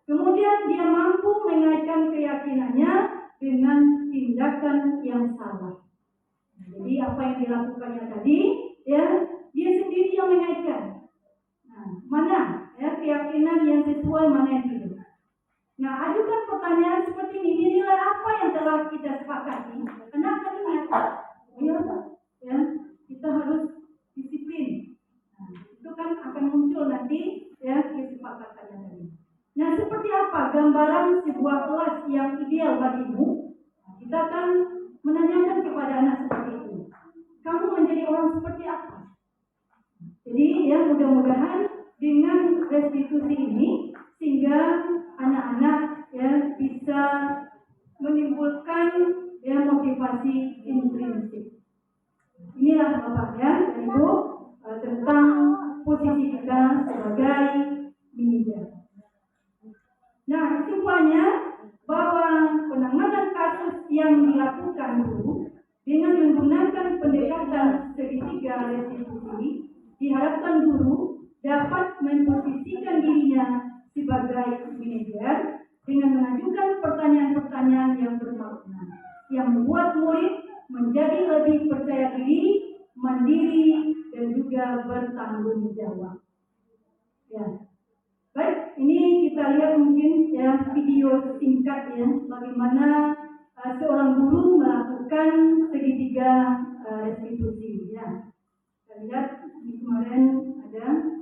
Kemudian dia mampu mengaitkan keyakinannya dengan tindakan yang salah. Jadi apa yang dilakukannya tadi, ya dia sendiri yang mengaitkan. Nah, mana ya keyakinan yang sesuai, mana yang tidak. Nah, ajukan pertanyaan seperti ini, dinilai apa yang telah kita sepakati. Anak akan ingat, ya kita harus disiplin. Nah, itu kan akan muncul nanti ya kesepakatannya tadi. Nah, seperti apa gambaran sebuah kelas yang ideal bagimu? Nah, kita akan menanyakan kepada anak seperti itu. Kamu menjadi orang seperti apa? Jadi ya mudah-mudahan dengan restitusi ini sehingga anak-anak ya bisa menimbulkan ya motivasi intrinsik. Inilah Bapak ya dan Ibu tentang posisi kita sebagai manajer. Nah, kesimpulannya bahwa penanganan kasus yang dilakukan guru dengan menggunakan pendekatan segitiga restitusi diharapkan guru dapat memposisikan dirinya sebagai manajer dengan mengajukan pertanyaan-pertanyaan yang bermakna yang membuat murid menjadi lebih percaya diri, mandiri, dan juga bertanggung jawab. Ya. Baik, ini kita lihat mungkin ya video singkat ya bagaimana seorang guru melakukan segitiga restitusi ya. Kita lihat di kemarin ada.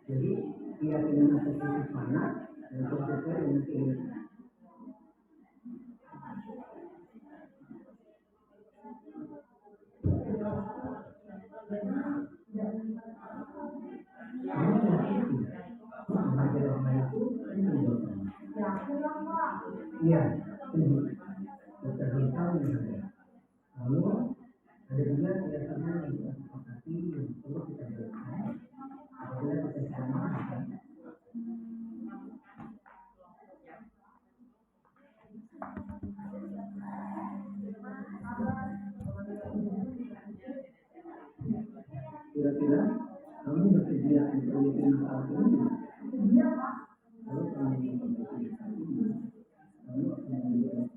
Jadi keyakinan positif mana dan sesuai dengan keinginan. Iya, dokter hitam lalu ada juga keyakinan yang kita sepakati yang perlu kita berikan apabila kita sama. Kira-kira kamu bersedia untuk memiliki masalah ini? Kalau kamu memiliki kamu akan menjadi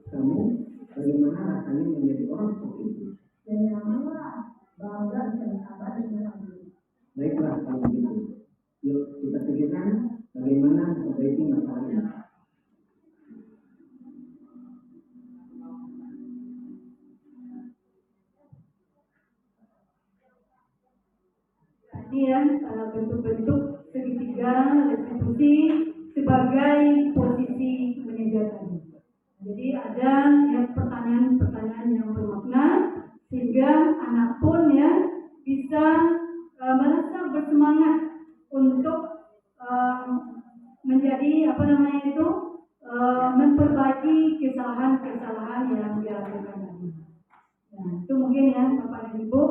kamu bagaimana rasanya menjadi orang seperti itu? Baiklah kalau begitu. Yuk kita pikirkan bagaimana memperbaiki masalah ini. Ini ya bentuk-bentuk segitiga restitusi sebagai posisi menyejahteri. Jadi ada ya pertanyaan-pertanyaan yang bermakna sehingga anak pun ya bisa merasa bersemangat untuk menjadi memperbaiki kesalahan-kesalahan yang dilakukan tadi. Nah, itu mungkin ya Bapak dan Ibu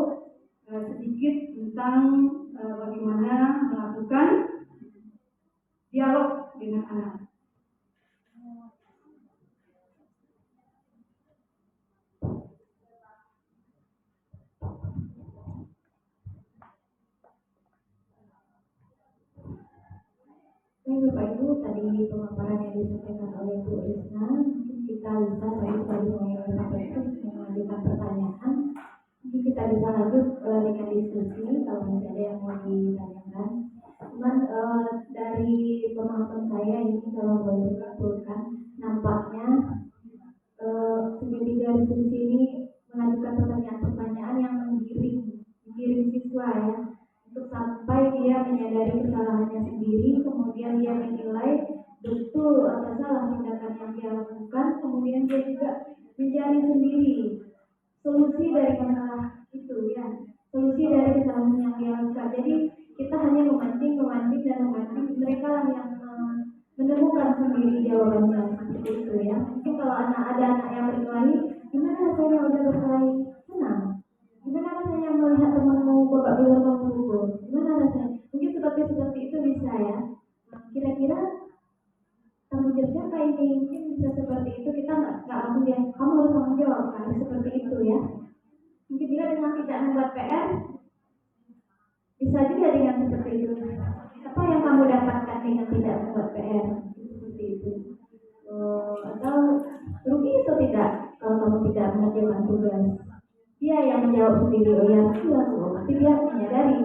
sedikit tentang bagaimana melakukan dialog dengan anak. Bapak Ibu, tadi pemaparan yang disampaikan oleh Bu Risna, mungkin kita bisa dari Bapak Ibu mengajukan pertanyaan. Mungkin kita bisa lanjut dengan diskusi kalau masih ada yang mau ditanyakan. Cuman dari pemahaman saya ini kalau boleh disimpulkan, nampaknya segitiga diskusi ini mengajukan pertanyaan-pertanyaan yang menggiring siswa ya, untuk sampai dia menyadari kesalahannya sendiri, kemudian dia menilai betul atau salah tindakan yang dia lakukan, kemudian dia juga mencari sendiri solusi dari masalah itu ya, solusi dari kesalahan yang dia lakukan. Jadi kita hanya memancing mereka lah yang menemukan sendiri jawabannya seperti itu ya. Mungkin kalau ada anak yang berkelahi, gimana rasanya udah berkelahi? Senang. Gimana rasanya melihat temanmu babak belur kamu pukul? Gimana rasanya? Mungkin seperti itu bisa ya. Kira-kira tanggung jawab siapa ini? Mungkin bisa seperti itu, kita nggak langsung dia, kamu harus tanggung jawab, harus seperti itu ya. Mungkin juga dengan tidak membuat PR, bisa juga dengan seperti itu. Apa yang kamu dapatkan dengan tidak membuat PR? Seperti itu. Atau rugi atau tidak kalau kamu tidak mengerjakan tugas? Dia yang menjawab sendiri, oh ya, tapi dia menyadari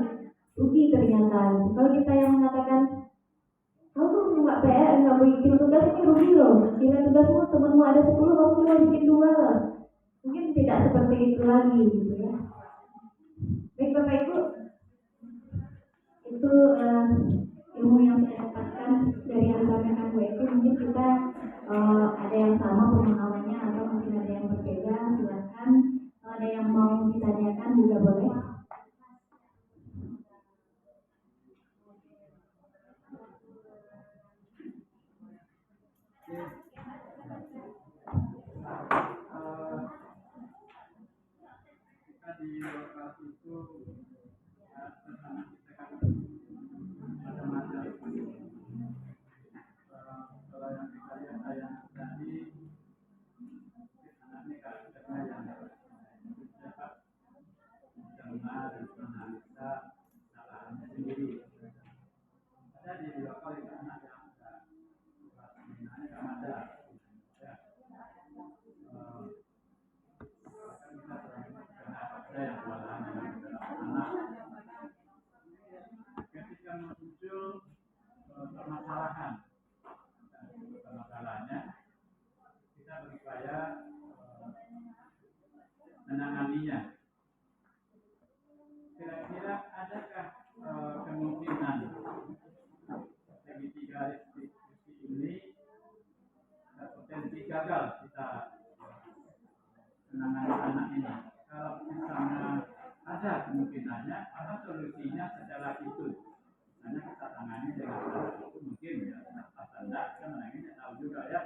rugi ternyata. Kalau kita yang mengatakan, kamu tuh nggak PR, nggak bikin tugas, ini rugi loh. Kira tugasmu temanmu ada 10, kamu cuma bikin 2 loh. Mungkin tidak seperti itu lagi, gitu ya. Baik Bapak Ibu, itu ilmu yang saya dapatkan dari yang disampaikan Bu Eki. Mungkin kita ada yang sama pemahamannya atau mungkin ada yang berbeda. Silakan, ada yang mau ditanyakan juga boleh. Di lokasi itu macam-macam. Kalau yang kita lihat saya tadi anaknya karakternya yang dapat mencerna dan menganalisa kesalahannya sendiri. Ada di lokal itu anak yang ada pembinaannya kan ada. Bahkan kita ada yang jualan menanganinya. Kira-kira adakah kemungkinan segitiga restitusi ini potensi gagal kita menangani anak ini? Kalau misalnya ada kemungkinannya, apa solusinya secara itu? Misalnya kita tangani dengan cara itu mungkin ya, pas Anda kita menangani tahu juga ya.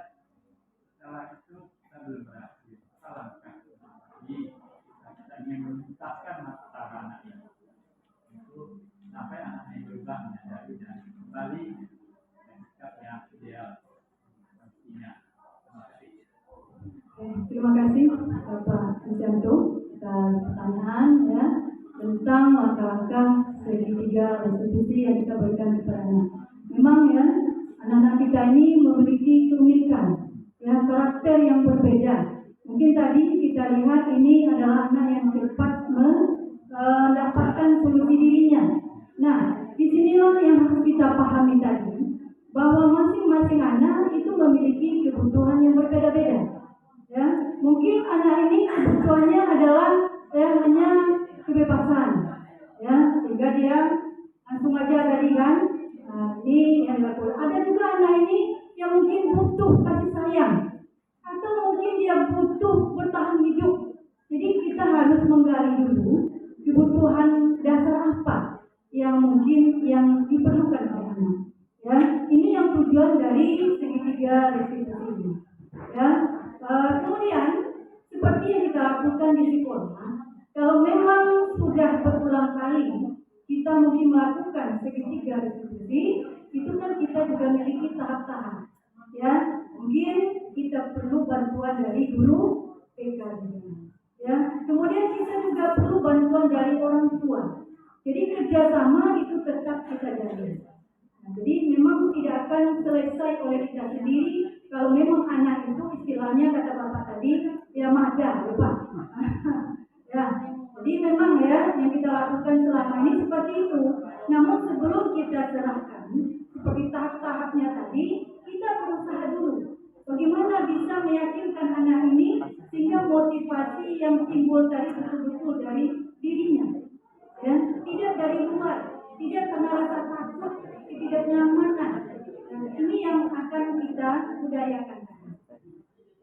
Setelah itu kita belum berhasil. Apa langkah lagi kita ingin menuntaskan masalah anak ini? Itu sampai anak ini berubah menyadari dan kembali dengan sikap yang ideal pastinya. Terima kasih Bapak Sujanto atas pertanyaan ya tentang langkah-langkah segitiga restitusi yang kita berikan kepada anak. Memang ya anak-anak kita ini memiliki keunikan ya karakter yang berbeda. Mungkin tadi kita lihat ini adalah anak yang cepat mendapatkan solusi dirinya. Nah, disinilah yang harus kita pahami tadi bahwa masing-masing anak itu memiliki kebutuhan yang berbeda-beda. Ya, mungkin anak ini kebutuhannya adalah hanya kebebasan, ya, sehingga dia langsung aja tadi kan, ini yang dilakukan. Ada juga anak ini yang mungkin butuh kasih sayang, atau mungkin dia butuh bertahan hidup. Jadi kita harus menggali dulu kebutuhan dasar apa yang mungkin yang diperlukan oleh anak. Ya, ini yang tujuan dari segitiga restitusi ini. Ya. Kemudian seperti yang kita lakukan di sekolah, kalau memang sudah berulang kali kita mungkin melakukan segitiga restitusi, itu kan kita juga memiliki tahap-tahap. Ya, mungkin kita perlu bantuan dari guru PK. Ya, kemudian kita juga perlu bantuan dari orang tua. Jadi kerjasama itu tetap kita jalin. Jadi memang tidak akan selesai oleh kita sendiri. Kalau memang anak itu istilahnya kata Bapak tadi, ya mada, lupa. Ya, jadi memang ya yang kita lakukan selama ini seperti itu. Namun sebelum kita serahkan, seperti tahap-tahapnya tadi, kita berusaha dulu. Bagaimana bisa meyakinkan anak ini sehingga motivasi yang timbul tadi betul-betul dari dirinya, ya, tidak dari luar, tidak karena rasa takut, ketidaknyamanan. Ini yang akan kita budayakan.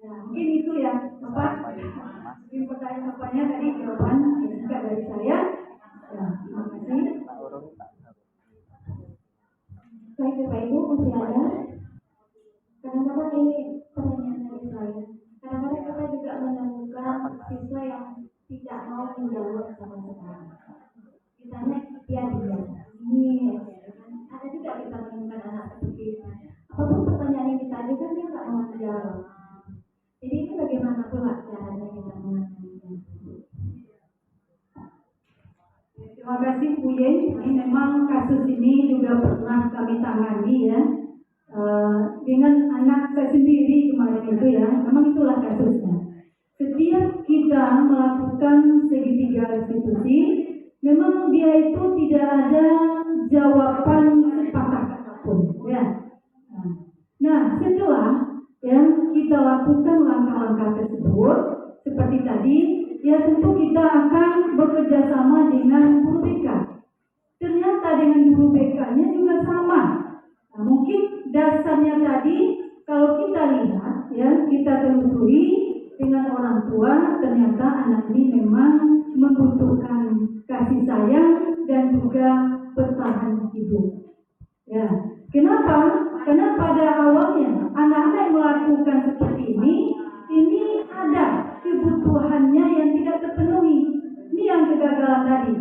Ya, mungkin itu ya, Bapak. Mungkin pertanyaan Bapaknya tadi jawaban singkat dari saya. Ya, terima kasih. Baik Bapak Ibu, masih ada? Kadang-kadang ini pertanyaan dari saya. Kadang-kadang kita juga menemukan siswa yang tidak mau menjawab sama sekali. Misalnya dia diam. Ini ada juga kita menemukan anak seperti itu. Apapun pertanyaan yang ditanya kan dia nggak mau menjawab. Jadi ini bagaimana pula caranya kita mengatasinya? Terima kasih Bu Yen. Ini memang kasus ini juga pernah kami tangani ya. Dengan anak saya sendiri kemarin itu ya. Memang itulah kasusnya. Setiap kita melakukan segitiga restitusi, memang dia itu tidak ada jawaban sepatah kata pun ya. Nah, setelah yang kita lakukan langkah-langkah tersebut, seperti tadi, ya tentu kita akan bekerja sama dengan guru BK. Ternyata dengan guru BK-nya juga sama. Nah, mungkin dasarnya tadi, kalau kita lihat, ya kita telusuri dengan orang tua, ternyata anak ini memang membutuhkan kasih sayang dan juga bertahan hidup. Ya, kenapa? Karena pada awalnya anak-anak yang melakukan seperti ini ada kebutuhannya yang tidak terpenuhi. Ini yang kegagalan tadi.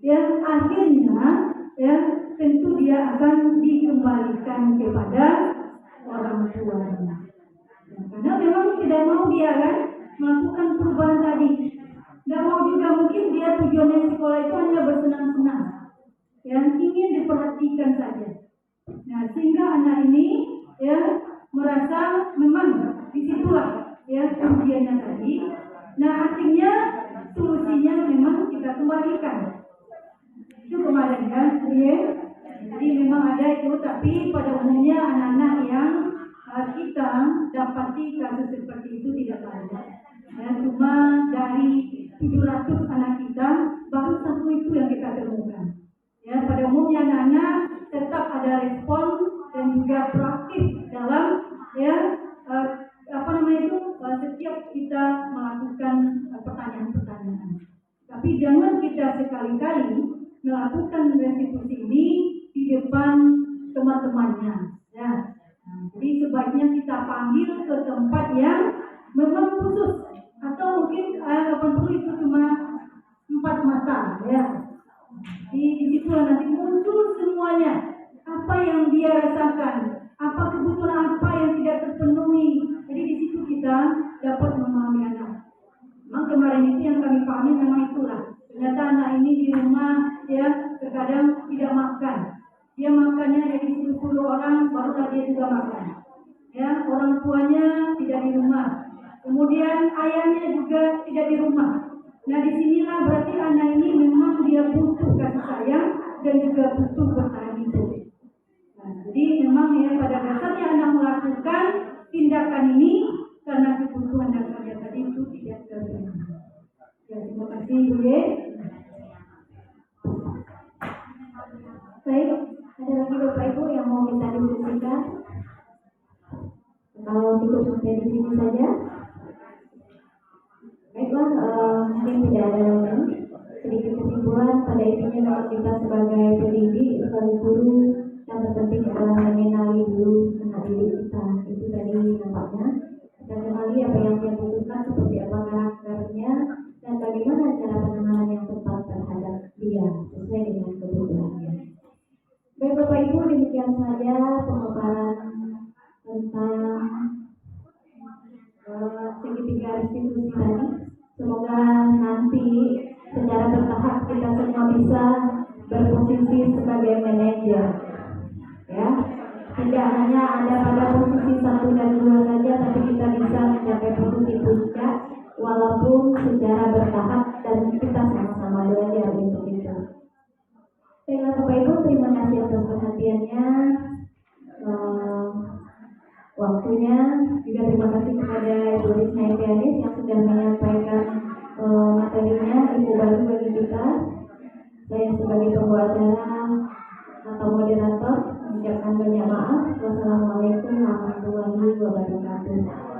Yang akhirnya, ya tentu dia akan dikembalikan kepada orang tuanya. Ya, karena memang tidak mau dia kan melakukan perubahan tadi. Tidak mau juga mungkin dia tujuannya sekolah itu hanya bersenang-senang. Yang ingin diperhatikan saja. Nah, sehingga anak ini ya merasa memang disitulah ya ujiannya tadi. Nah, akhirnya solusinya memang kita kembalikan. Itu kemarin kan, ya. Jadi memang ada itu, tapi pada umumnya anak-anak yang kita dapati kasus seperti itu tidak banyak. Ya, cuma dari 17 setiap kita melakukan pertanyaan-pertanyaan. Tapi jangan kita sekali-kali melakukan restitusi ini di depan teman-temannya. Ya. Nah, jadi sebaiknya kita panggil ke tempat yang memang khusus, atau mungkin kapan perlu itu cuma 4 mata. Ya. Di situ nanti muncul semuanya, apa yang dia rasakan, apa kebutuhan apa yang tidak terpenuhi. Jadi di situ kita dapat memahami anak. Memang kemarin itu yang kami pahami memang itulah. Ternyata anak ini di rumah ya terkadang tidak makan. Dia makannya dari 10 orang barulah dia juga makan. Ya, orang tuanya tidak di rumah. Kemudian ayahnya juga tidak di rumah. Nah, disinilah berarti anak ini memang dia butuh kasih sayang dan juga butuh bertahan hidup. Nah, jadi memang ya pada dasarnya anak melakukan tindakan ini karena kebutuhan dasarnya tadi itu tidak terpenuhi. Ya, terima kasih Bu Ye. Baik, ada lagi Bapak Ibu yang mau kita diskusikan? Kalau cukup sampai di sini saja. Baiklah, mungkin tidak ada lagi. Sedikit kesimpulan pada intinya kalau kita sebagai pendidik, sebagai guru, yang terpenting adalah mengenali dulu anak didik kita. Itu tadi nampaknya. Kita kenali apa yang dia butuhkan, seperti apa karakternya, dan bagaimana cara penanganan yang tepat terhadap dia sesuai dengan kebutuhannya. Baik Bapak Ibu, demikian saja pemaparan tentang segitiga restitusi tadi. Semoga nanti secara bertahap kita semua bisa berposisi sebagai manajer, ya. Tidak hanya ada pada posisi 1 dan 2 saja, tapi kita bisa mencapai posisi puncak walaupun secara bertahap dan kita sama-sama belajar untuk itu. Baiklah Bapak Ibu, terima kasih atas perhatiannya, waktunya. Juga terima kasih kepada Ibu Risma Etianis yang sudah menyampaikan materinya, ilmu baru bagi kita. Saya sebagai pembawa acara atau moderator mengucapkan banyak maaf. Wassalamualaikum warahmatullahi wabarakatuh.